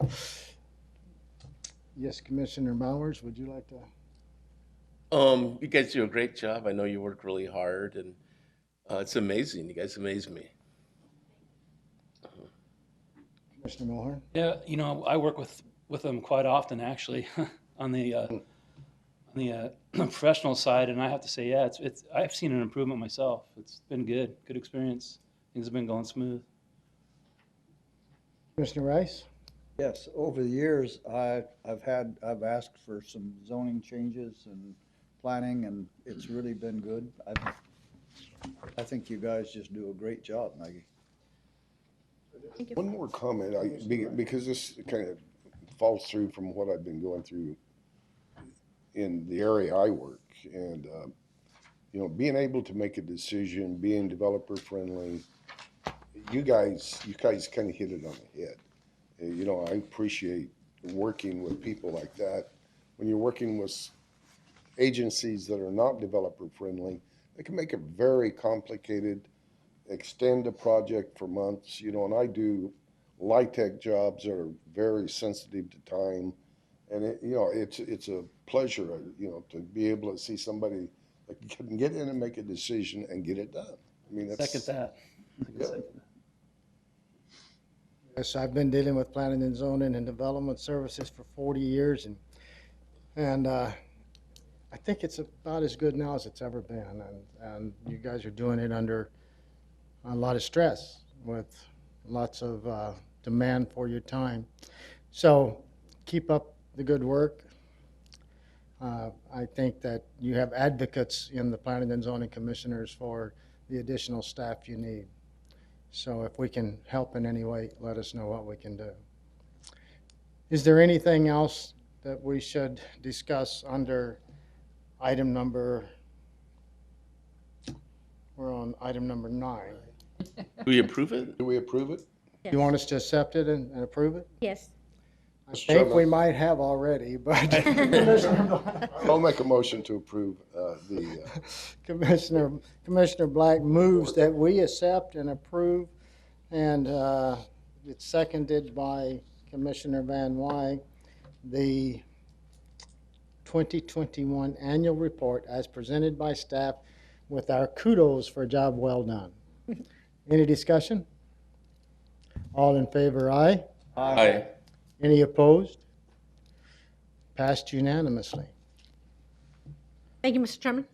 Yes, Commissioner Bowers, would you like to? You guys do a great job. I know you work really hard, and it's amazing. You guys amaze me. Commissioner Mulhern? Yeah, I work with them quite often, actually, on the professional side, and I have to say, yeah, I've seen an improvement myself. It's been good experience. Things have been going smooth. Commissioner Rice? Yes, over the years, I've asked for some zoning changes and planning, and it's really been good. I think you guys just do a great job, Maggie. One more comment, because this kind of falls through from what I've been going through in the area I work, and being able to make a decision, being developer friendly, you guys kind of hit it on the head. I appreciate working with people like that. When you're working with agencies that are not developer friendly, they can make it very complicated, extend a project for months, and I do LIHTC jobs that are very sensitive to time. And it's a pleasure, to be able to see somebody that can get in and make a decision and get it done. I mean, that's. Second that. Yeah. Yes, I've been dealing with planning and zoning and development services for 40 years, and I think it's about as good now as it's ever been. And you guys are doing it under a lot of stress with lots of demand for your time. So keep up the good work. I think that you have advocates in the planning and zoning commissioners for the additional staff you need. So if we can help in any way, let us know what we can do. Is there anything else that we should discuss under item number, we're on item number 9. Do we approve it? Do we approve it? You want us to accept it and approve it? Yes. I Mr. think we Chairman. might have already, but I'll make a motion to approve the, Commissioner Black moves that we accept and approve, and it's seconded by Commissioner Van Wyk, the 2021 annual report as presented by staff with our kudos for a job well done. Any discussion? All in favor, aye. Aye. Any opposed? Passed unanimously. Thank you, Mr. Chairman.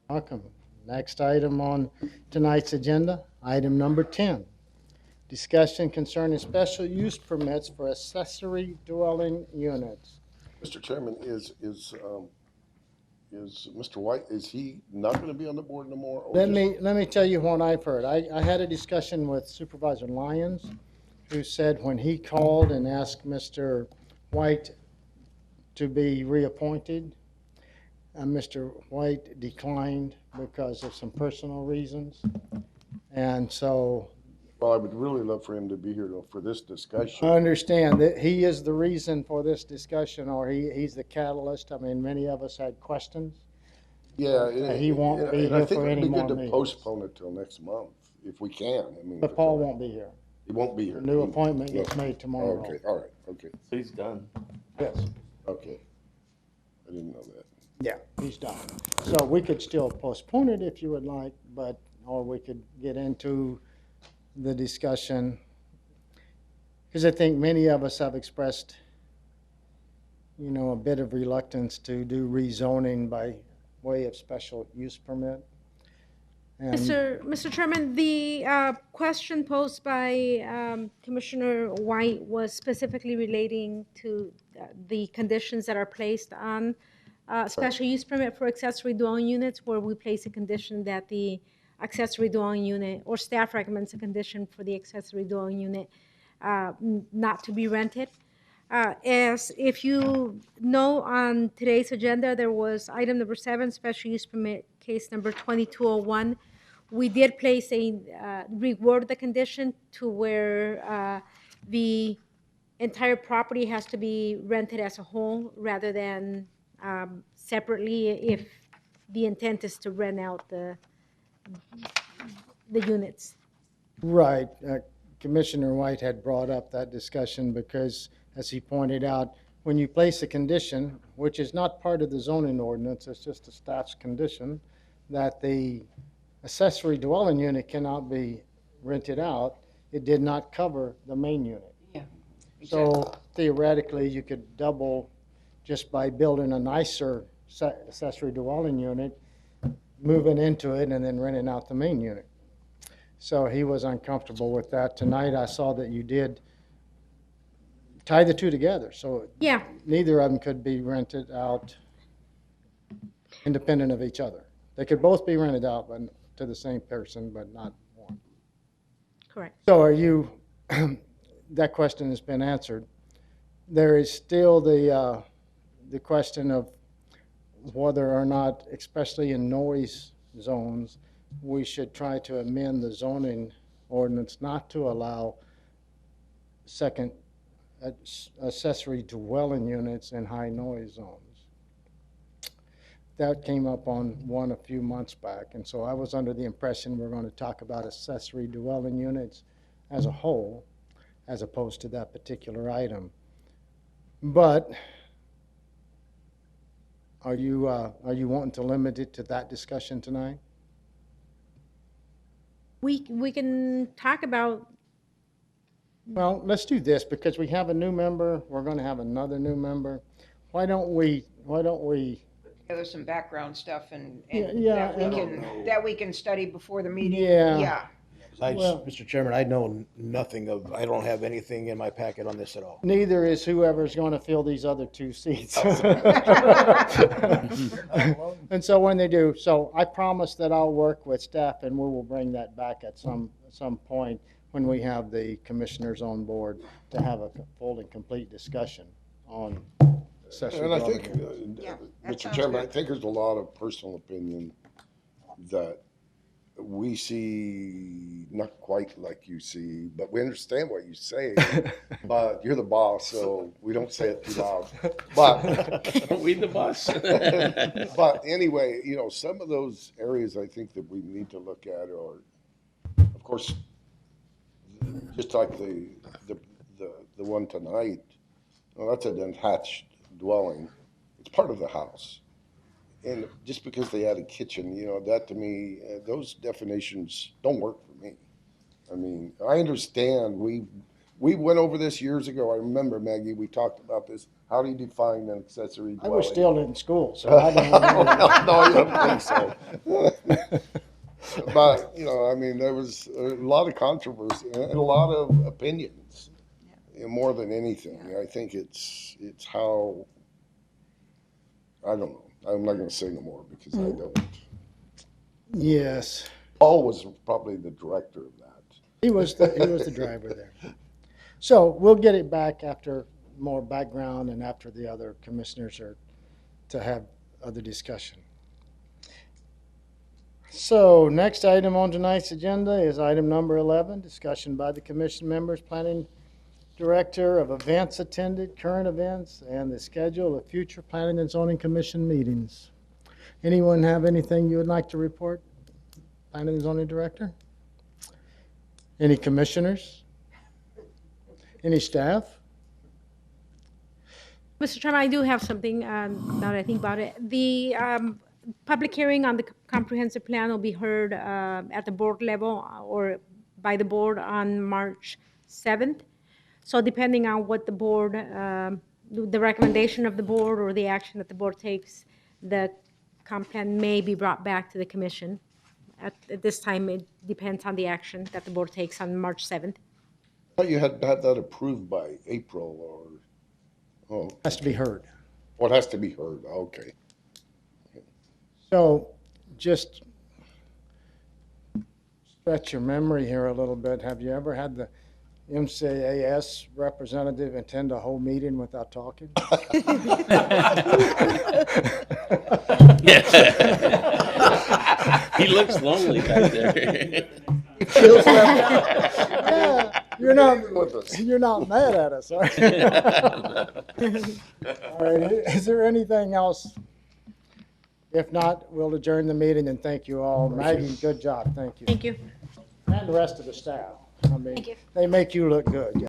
Welcome. Next item on tonight's agenda, item number 10. Discussion concerning special use permits for accessory dwelling units. Mr. Chairman, is Mr. White, is he not going to be on the board no more? or Let just- me tell you what I've heard. I had a discussion with Supervisor Lyons, who said when he called and asked Mr. White to be reappointed, Mr. White declined because of some personal reasons. And so Well, I would really love for him to be here though for this discussion. I understand that he is the reason for this discussion, or he's the catalyst. I mean, many of us had questions. Yeah. He won't be and I here think for it'd any be good more to meetings. postpone it till next month, if we can. I mean, But Paul won't be here. He won't be here. The new appointment No. gets made tomorrow. Okay, all right, okay, So he's done. Yes. okay. I didn't know that. Yeah, he's done. So we could still postpone it if you would like, but, or we could get into the discussion. Because I think many of us have expressed, a bit of reluctance to do rezoning by way of special use permit. And Mr. Chairman, the question posed by Commissioner White was specifically relating to the conditions that are placed on special use permit for accessory dwelling units, where we place a condition that the accessory dwelling unit, or staff recommends a condition for the accessory dwelling unit not to be rented. As if you know, on today's agenda, there was item number 7, special use permit case number 2201. We did place reword the condition to where the entire property has to be rented as a whole rather than separately, if the intent is to rent out the units. Right. Commissioner White had brought up that discussion because, as he pointed out, when you place a condition, which is not part of the zoning ordinance, it's just a staff's condition, that the accessory dwelling unit cannot be rented out, it did not cover the main unit. Yeah, So theoretically, you could double just by building a nicer accessory dwelling unit, moving into it, and then renting out the main unit. So he was uncomfortable with that. Tonight, I saw that you did tie the two together, so Yeah, neither of them could be rented out independent of each other. They could both be rented out but to the same person, but not one. correct. So are you, that question has been answered. There is still the question of whether or not, especially in noise zones, we should try to amend the zoning ordinance not to allow second accessory dwelling units in high noise zones. That came up on one a few months back, and so I was under the impression we're going to talk about accessory dwelling units as a whole, as opposed to that particular item. But are you wanting to limit it to that discussion tonight? We can talk about, Well, let's do this, because we have a new member, we're going to have another new member. Why don't we, There's some background stuff and Yeah, that we can study before the meeting. Yeah. Yeah. Well- Mr. Chairman, I know nothing of, I don't have anything in my packet on this at all. neither is whoever's going to fill these other two seats. And so when they do, so I promise that I'll work with staff and we will bring that back at some point when we have the commissioners on board to have a full and complete discussion on accessory And I dwelling think, units. Yeah, that Mr. sounds Chairman, I good. think there's a lot of personal opinion that we see not quite like you see, but we understand what you say. But you're the boss, so we don't say it too loud. But Aren't we the boss? but anyway, you know, some of those areas I think that we need to look at are, of course, just like the one tonight. Well, that's a detached dwelling. It's part of the house. And just because they add a kitchen, you know, that to me, those definitions don't work for me. I mean, I understand, we went over this years ago. I remember, Maggie, we talked about this. How do you define an accessory I dwelling? was still in school, so I don't know. No, I don't think so. But, you know, I mean, there was a lot of controversy and a lot of opinions, you know, more than anything. I think it's how, I don't know. I'm not gonna say no more because I don't. Yes, Paul was probably the director of that. he was the driver there. So we'll get it back after more background and after the other commissioners are to have other discussion. So next item on tonight's agenda is item number 11, discussion by the commission members, planning director of events attended, current events, and the schedule of future planning and zoning commission meetings. Anyone have anything you would like to report? Planning and zoning director? Any commissioners? Any staff? Mr. Chairman, I do have something, now that I think about it. The public hearing on the comprehensive plan will be heard at the board level or by the board on March 7th. So depending on what the board, the recommendation of the board or the action that the board takes, the comp plan may be brought back to the commission. At this time, it depends on the action that the board takes on March 7th. I thought you had that approved by April or, Has to be heard. what has to be heard, okay. So just stretch your memory here a little bit. Have you ever had the MCAS representative attend a whole meeting without talking? He looks lonely back there. Yeah, you're not mad at us, are you? All right, is there anything else? If not, we'll adjourn the meeting and thank you all. Maggie, good job, thank you. Thank you. And the rest of the staff. I mean, Thank you. they make you look good.